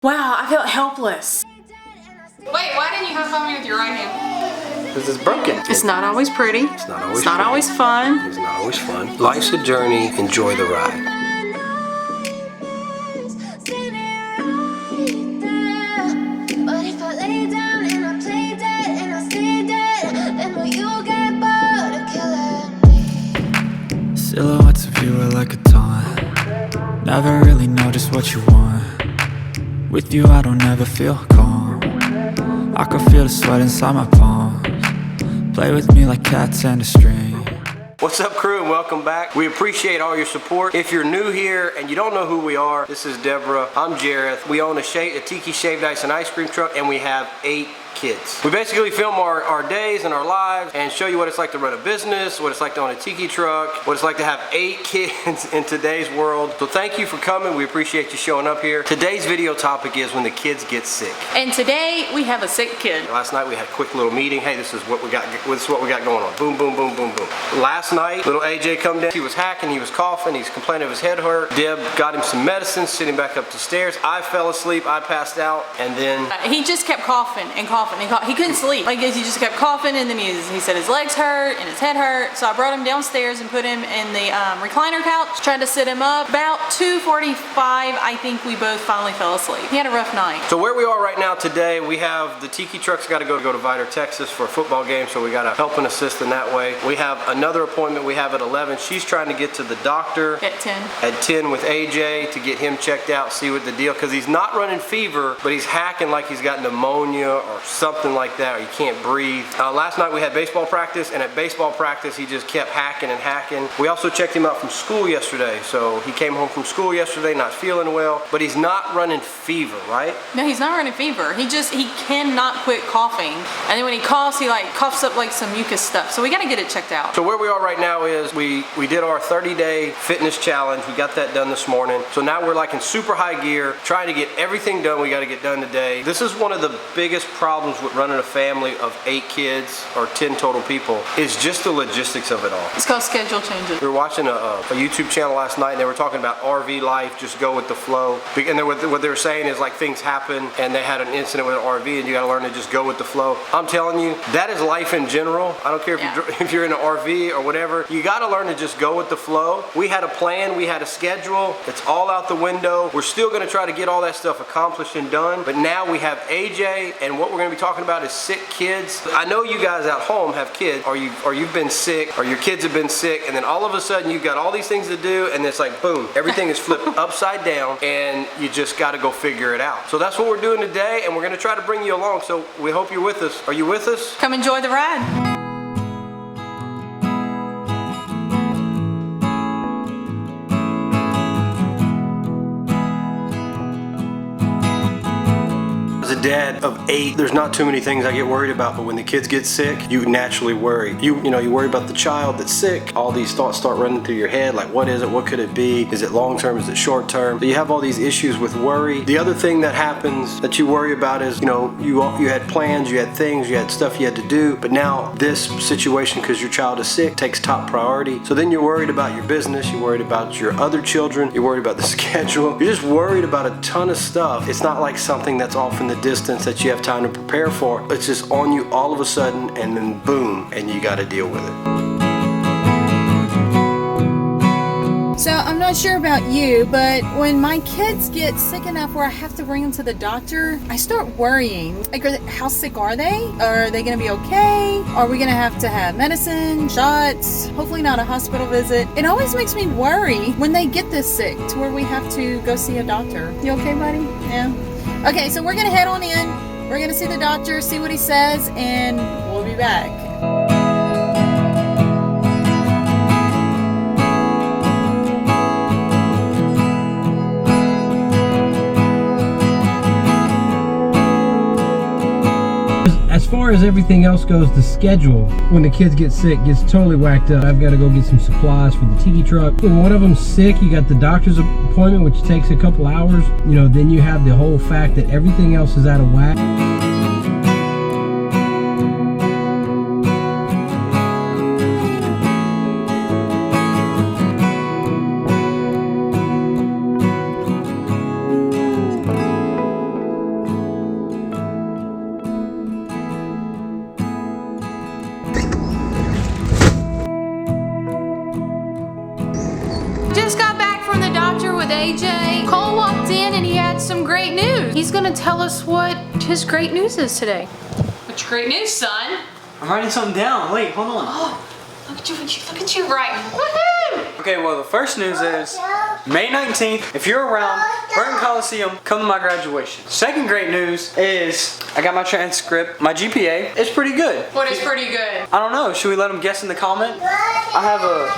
Wow, I felt helpless. Wait, why didn't you high five me with your right hand? Because it's broken. It's not always pretty. It's not always fun. It's not always fun. Life's a journey. Enjoy the ride. Silhouettes of you are like a taunt. Never really know just what you want. With you I don't ever feel calm. I can feel the sweat inside my palms. Play with me like cats and a string. What's up, crew, and welcome back. We appreciate all your support. If you're new here and you don't know who we are, this is Deborah. I'm Jareth. We own a Tikiz Shaved Ice and Ice Cream Truck, and we have 8 kids. We basically film our days and our lives and show you what it's like to run a business, what it's like to own a tiki truck, what it's like to have 8 kids in today's world. So thank you for coming. We appreciate you showing up here. Today's video topic is when the kids get sick. And today we have a sick kid. Last night we had a quick little meeting. Hey, this is what we got going on. Boom, boom, boom, boom, boom. Last night, little AJ come down. He was hacking, he was coughing, he's complaining of his head hurt. Deb got him some medicine, sitting back up the stairs. I fell asleep, I passed out, and then He just kept coughing and coughing and coughing. He couldn't sleep. Like, he just kept coughing, and then he said his legs hurt and his head hurt. So I brought him downstairs and put him in the recliner couch, tried to sit him up. About 2:45, I think we both finally fell asleep. He had a rough night. So where we are right now today, we have the Tiki Truck's got to go to Vidor, Texas for a football game, so we got to help and assist in that way. We have another appointment we have at 11. She's trying to get to the doctor At 10. At 10 with AJ to get him checked out, see what the deal, because he's not running fever, but he's hacking like he's got pneumonia or something like that, or he can't breathe. Last night we had baseball practice, and at baseball practice he just kept hacking and hacking. We also checked him out from school yesterday, so he came home from school yesterday not feeling well, but he's not running fever, right? No, he's not running fever. He cannot quit coughing. And then when he coughs, he like coughs up like some mucus stuff. So we gotta get it checked out. So where we are right now is we did our 30-day fitness challenge. We got that done this morning. So now we're like in super high gear, trying to get everything done we got to get done today. This is one of the biggest problems with running a family of 8 kids or 10 total people, is just the logistics of it all. It's called schedule changes. We were watching a YouTube channel last night, and they were talking about RV life, just go with the flow. And then what they were saying is, like, things happen and they had an incident with an RV and you got to learn to just go with the flow. I'm telling you, that is life in general. I don't care if you're in an RV or whatever. You got to learn to just go with the flow. We had a plan, we had a schedule. It's all out the window. We're still going to try to get all that stuff accomplished and done, but now we have AJ, and what we're going to be talking about is sick kids. I know you guys at home have kids, or you've been sick, or your kids have been sick, and then all of a sudden you've got all these things to do, and it's like boom, everything is flipped upside down, and you just got to go figure it out. So that's what we're doing today, and we're going to try to bring you along. So we hope you're with us. Are you with us? Come enjoy the ride. As a dad of 8, there's not too many things I get worried about, but when the kids get sick, you naturally worry. You worry about the child that's sick. All these thoughts start running through your head, like what is it, what could it be, is it long term, is it short term? So you have all these issues with worry. The other thing that happens that you worry about is, you had plans, you had things, you had stuff you had to do, but now this situation, because your child is sick, takes top priority. So then you're worried about your business, you're worried about your other children, you're worried about the schedule, you're just worried about a ton of stuff. It's not like something that's off in the distance that you have time to prepare for. It's just on you all of a sudden, and then boom, and you got to deal with it. So I'm not sure about you, but when my kids get sick enough where I have to bring them to the doctor, I start worrying. Like, how sick are they? Are they going to be okay? Are we going to have medicine, shots? Hopefully not a hospital visit. It always makes me worry when they get this sick to where we have to go see a doctor. You okay, buddy? Yeah. Okay, so we're going to head on in. We're going to see the doctor, see what he says, and we'll be back. As far as everything else goes, the schedule when the kids get sick gets totally whacked up. I've got to go get some supplies for the tiki truck. When one of them's sick, you got the doctor's appointment, which takes a couple hours. Then you have the whole fact that everything else is out of whack. great news. He's gonna tell us what his great news is today. What's your great news, son? I'm writing something down. Wait, hold on. Oh, look at you writing. Woohoo! Okay, well, the first news is May 19th. If you're around Burton Coliseum, come to my graduation. Second great news is I got my transcript. My GPA is pretty good. What is pretty good? I don't know. Should we let them guess in the comment? I have a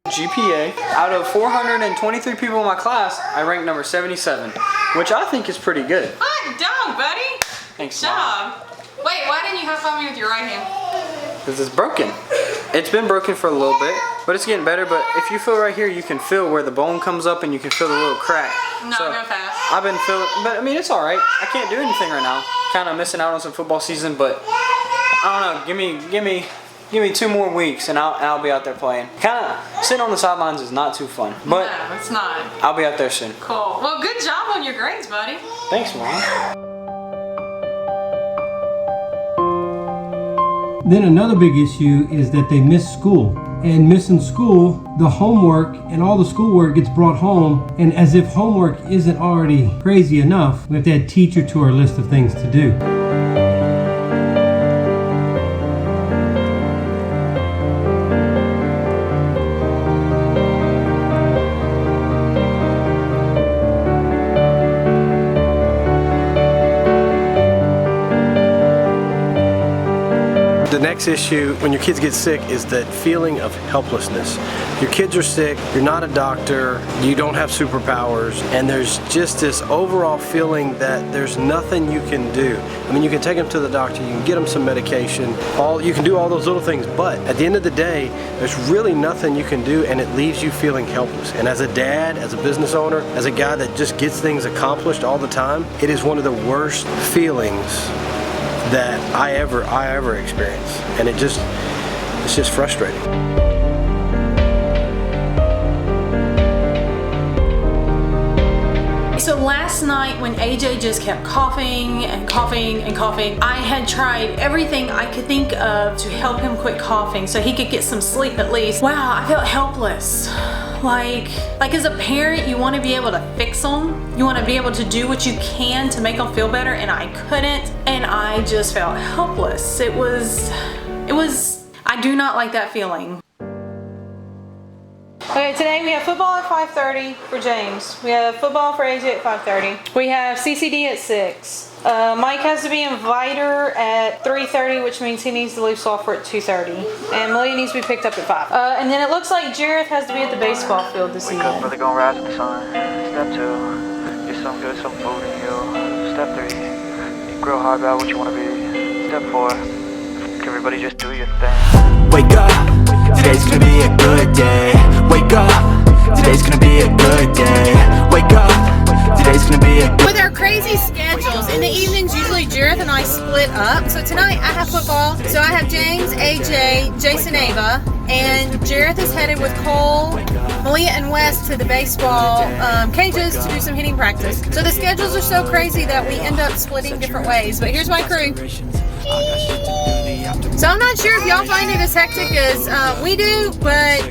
GPA. Out of 423 people in my class, I ranked number 77, which I think is pretty good. Hot dog, buddy. Thanks, Good job. Wait, why didn't you high five me with your right hand? Because it's broken. It's been broken for a little bit, but it's getting better. But if you feel right here, you can feel where the bone comes up and you can feel the little crack. No, go fast. I've been feeling, but I mean, it's all right. I can't do anything right now. Kind of missing out on some football season, but I don't know. Give me 2 more weeks and I'll be out there playing. Kind of sitting on the sidelines is not too fun, but No, it's not. I'll be out there soon. Cool. Well, good job on your grades, buddy. Thanks, Mom. Then another big issue is that they miss school. And missing school, the homework and all the schoolwork gets brought home. And as if homework isn't already crazy enough, we have to add teacher to our list of things to do. The next issue when your kids get sick is that feeling of helplessness. Your kids are sick, you're not a doctor, you don't have superpowers, and there's just this overall feeling that there's nothing you can do. I mean, you can take them to the doctor, you can get them some medication, you can do all those little things, but at the end of the day, there's really nothing you can do, and it leaves you feeling helpless. And as a dad, as a business owner, as a guy that just gets things accomplished all the time, it is one of the worst feelings that I ever experienced, and it's just frustrating. So last night when AJ just kept coughing and coughing and coughing, I had tried everything I could think of to help him quit coughing so he could get some sleep at least. Wow, I felt helpless. Like as a parent, you want to be able to fix them. You want to be able to do what you can to make them feel better, and I couldn't, and I just felt helpless. It was, I do not like that feeling. Okay, today we have football at 5:30 for James. We have football for AJ at 5:30. We have CCD at 6. Mike has to be in Viter at 3:30, which means he needs to leave software at 2:30. And Malia needs to be picked up at 5. And then it looks like Jareth has to be at the baseball field this evening. Wake up, brother, gonna rise with the sun. Step 2, get some good, some food in you. Step 3, grow hard about what you wanna be. Step 4, everybody just do your thing. Wake up, today's gonna be a good day. Wake up, today's gonna be a good day. Wake up, today's gonna be a good. With our crazy schedules, in the evenings usually Jareth and I split up. So tonight I have football. So I have James, AJ, Jason, Ava, and Jareth is headed with Cole, Malia, and Wes to the baseball cages to do some hitting practice. So the schedules are so crazy that we end up splitting different ways. But here's my crew. So I'm not sure if y'all find it as hectic as we do, but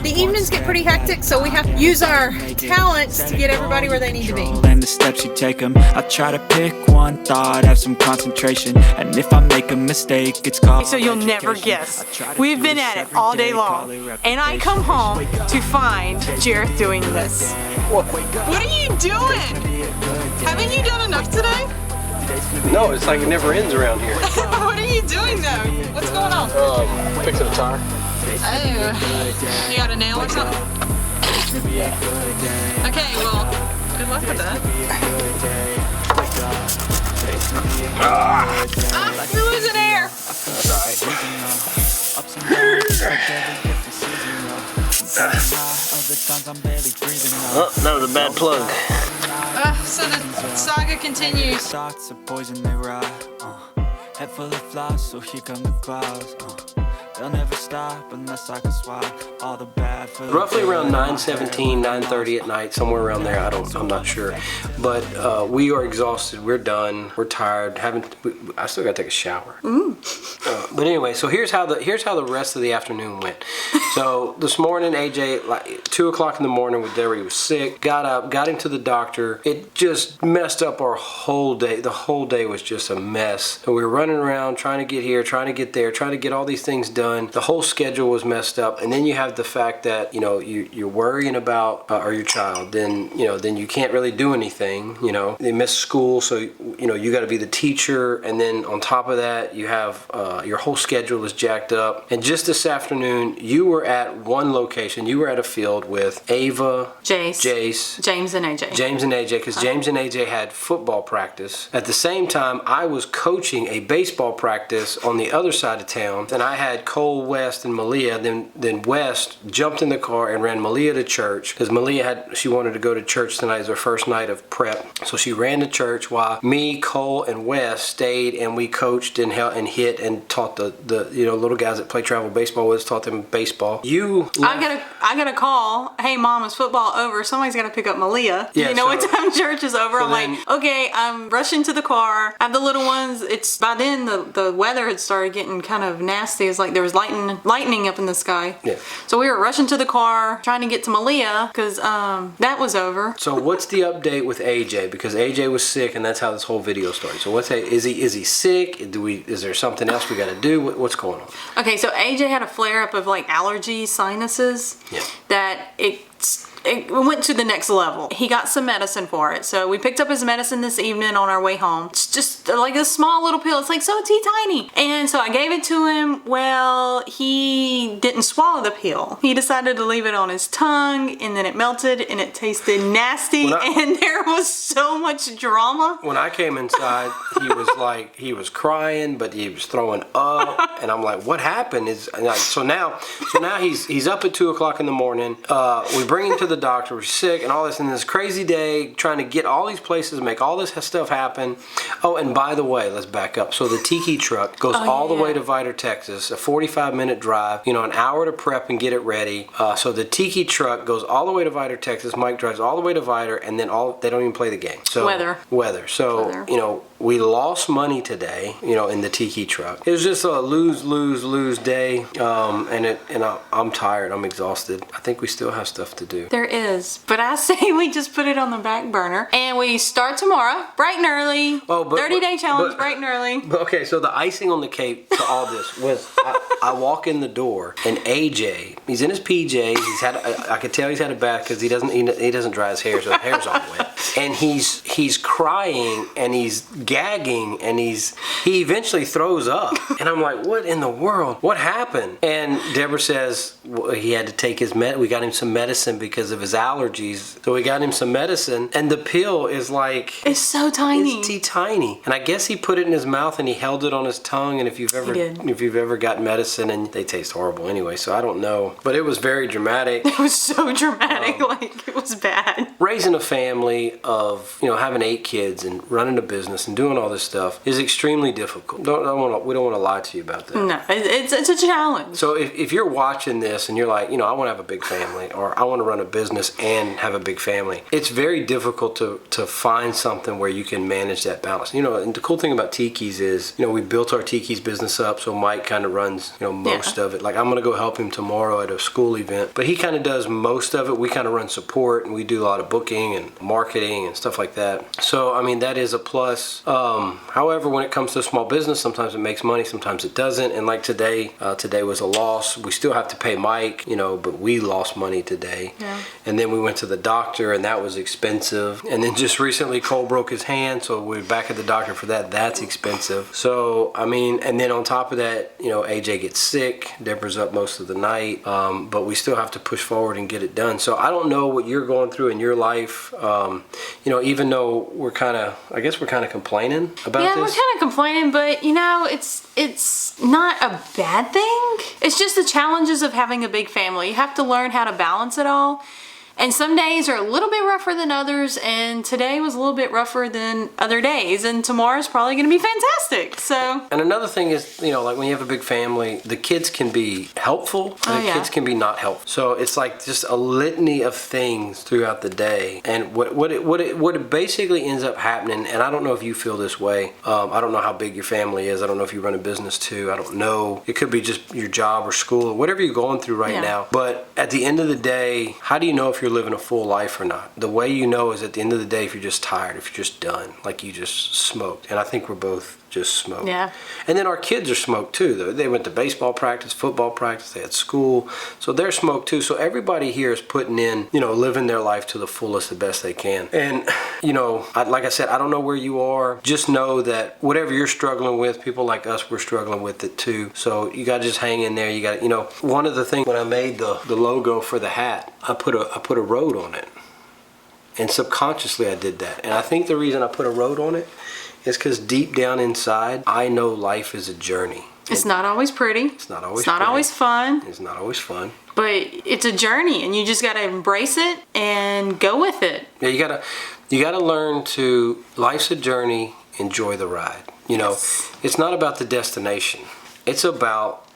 the evenings get pretty hectic, so we have to use our talents to get everybody where they need to be. And the steps you take them, I try to pick one thought, have some concentration, and if I make a mistake, it's called. So you'll never guess. We've been at it all day long, and I come home to find Jareth doing this. What are you doing? Haven't you done enough today? No, it's like it never ends around here. What are you doing though? What's going on? Fixing a tire. Oh, you got a nail or something? Okay, well, good luck with that. You're losing air. Oh, that was a bad plug. So the saga continues. Thoughts of poison they ride. Head full of flies, so here come the clouds. They'll never stop unless I can swap. all the bad for the Roughly around good. 9:17, 9:30 at night, somewhere around there. I'm not sure, but we are exhausted. We're done. We're tired. I still got to take a shower. But anyway, so here's how the rest of the afternoon went. So this morning, AJ, like 2 o'clock in the morning, with Deborah, he was sick. Got up, got him to the doctor. It just messed up our whole day. The whole day was just a mess. So we were running around trying to get here, trying to get there, trying to get all these things done. The whole schedule was messed up, and then you have the fact that you're worrying about or your child. Then you can't really do anything. They miss school, so you got to be the teacher, and then on top of that, you have your whole schedule is jacked up. And just this afternoon, you were at one location. You were at a field with Ava, Jace, James and AJ, because James and AJ had football practice. At the same time, I was coaching a baseball practice on the other side of town, and I had Cole, West, and Malia. Then West jumped in the car and ran Malia to church, because Malia she wanted to go to church tonight. It was her first night of prep, so she ran to church while me, Cole, and West stayed, and we coached and hit and taught the little guys that play travel baseball with us, taught them baseball. I got a call. Hey, Mom, is football over? Somebody's got to pick up Malia. Yeah, what time church is over? So I'm like, okay, I'm rushing to the car. I have the little ones. It's by then the weather had started getting kind of nasty. It's like there was lightning up in the sky. Yeah. So we were rushing to the car, trying to get to Malia because that was over. So what's the update with AJ? Because AJ was sick, and that's how this whole video started. So is he sick? Is there something else we got to do? What's going on? Okay, so AJ had a flare up of like allergy sinuses. Yeah. That it went to the next level. He got some medicine for it. So we picked up his medicine this evening on our way home. It's just like a small little pill. It's like so tiny. And so I gave it to him. Well, he didn't swallow the pill. He decided to leave it on his tongue, and then it melted and it tasted nasty, and there was so much drama. When I came inside, he was crying, but he was throwing up, and I'm like, what happened? So now he's up at 2 o'clock in the morning. We bring him to the doctor. We're sick and all this, and this crazy day trying to get all these places, make all this stuff happen. Oh, and by the way, let's back up. So the Tikiz Truck goes all the way to Vidor, Texas, a 45-minute drive, an hour to prep and get it ready. So the Tikiz Truck goes all the way to Vidor, Texas. Mike drives all the way to Vidor, and then they don't even play the game. So weather. So we lost money today, in the Tikiz Truck. It was just a lose day, and I'm tired. I'm exhausted. I think we still have stuff to do. There is, but I say we just put it on the back burner, and we start tomorrow, bright and early. 30-day challenge, bright and early. Okay, so the icing on the cake to all this was I walk in the door, and AJ, he's in his PJs. I could tell he's had a bath because he doesn't dry his hair, so his hair's all wet. And he's crying and he's gagging and he eventually throws up. And I'm like, what in the world? What happened? And Deborah says he had to take we got him some medicine because of his allergies. So we got him some medicine, and the pill is like, it's so tiny. It's tiny. And I guess he put it in his mouth and he held it on his tongue. And if you've ever got medicine, and they taste horrible anyway, so I don't know. But it was very dramatic. It was so dramatic, it was bad. Raising a family of having 8 kids and running a business and doing all this stuff is extremely difficult. We don't want to lie to you about that. No, it's a challenge. So if you're watching this and you're like, I want to have a big family, or I want to run a business and have a big family, it's very difficult to find something where you can manage that balance. And the cool thing about Tikiz is, we built our Tikiz business up, so Mike kind of runs, most of it. Like, I'm going to go help him tomorrow at a school event, but he kind of does most of it. We kind of run support, and we do a lot of booking and marketing and stuff like that. So, that is a plus. However, when it comes to small business, sometimes it makes money, sometimes it doesn't. And like today was a loss. We still have to pay Mike, but we lost money today. Yeah. And then we went to the doctor, and that was expensive. And then just recently Cole broke his hand, so we're back at the doctor for that. That's expensive. So, and then on top of that, AJ gets sick. Deborah's up most of the night. But we still have to push forward and get it done. So I don't know what you're going through in your life. Even though we're kind of complaining about this. Yeah, we're kind of complaining, but it's not a bad thing. It's just the challenges of having a big family. You have to learn how to balance it all. And some days are a little bit rougher than others, and today was a little bit rougher than other days, and tomorrow's probably gonna be fantastic, so. And another thing is, you know, like when you have a big family, the kids can be helpful, and the kids can be not helpful. So it's like just a litany of things throughout the day. And what it basically ends up happening, and I don't know if you feel this way, I don't know how big your family is, I don't know if you run a business too, I don't know. It could be just your job or school or whatever you're going through right now. But at the end of the day, how do you know if you're living a full life or not? The way you know is at the end of the day if you're just tired, if you're just done, like you just smoked. And I think we're both just smoked. Yeah. And then our kids are smoked too. They went to baseball practice, football practice, they had school, so they're smoked too. So everybody here is putting in, you know, living their life to the fullest, the best they can. And, you know, like I said, I don't know where you are. Just know that whatever you're struggling with, people like us, we're struggling with it too. So you gotta just hang in there. You gotta, you know, one of the things when I made the logo for the hat, I put a road on it. And subconsciously I did that. And I think the reason I put a road on it is because deep down inside, I know life is a journey. It's not always pretty. It's not always always fun. It's not always fun. But it's a journey, and you just gotta embrace it and go with it. Yeah, you gotta learn to, life's a journey, enjoy the ride. You know, it's not about the destination. It's about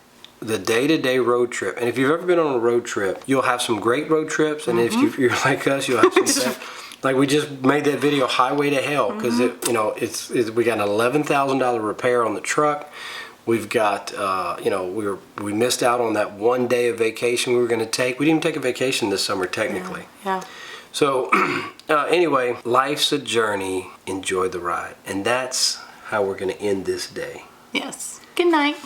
the day-to-day road trip. And if you've ever been on a road trip, you'll have some great road trips, and if you're like us, you'll have some bad. Like we just made that video, Highway to Hell, because you know, we got an $11,000 repair on the truck. We've got, you know, we missed out on that one day of vacation we were going to take. We didn't even take a vacation this summer, technically. Yeah. So, anyway, life's a journey. Enjoy the ride, and that's how we're going to end this day. Yes. Good night.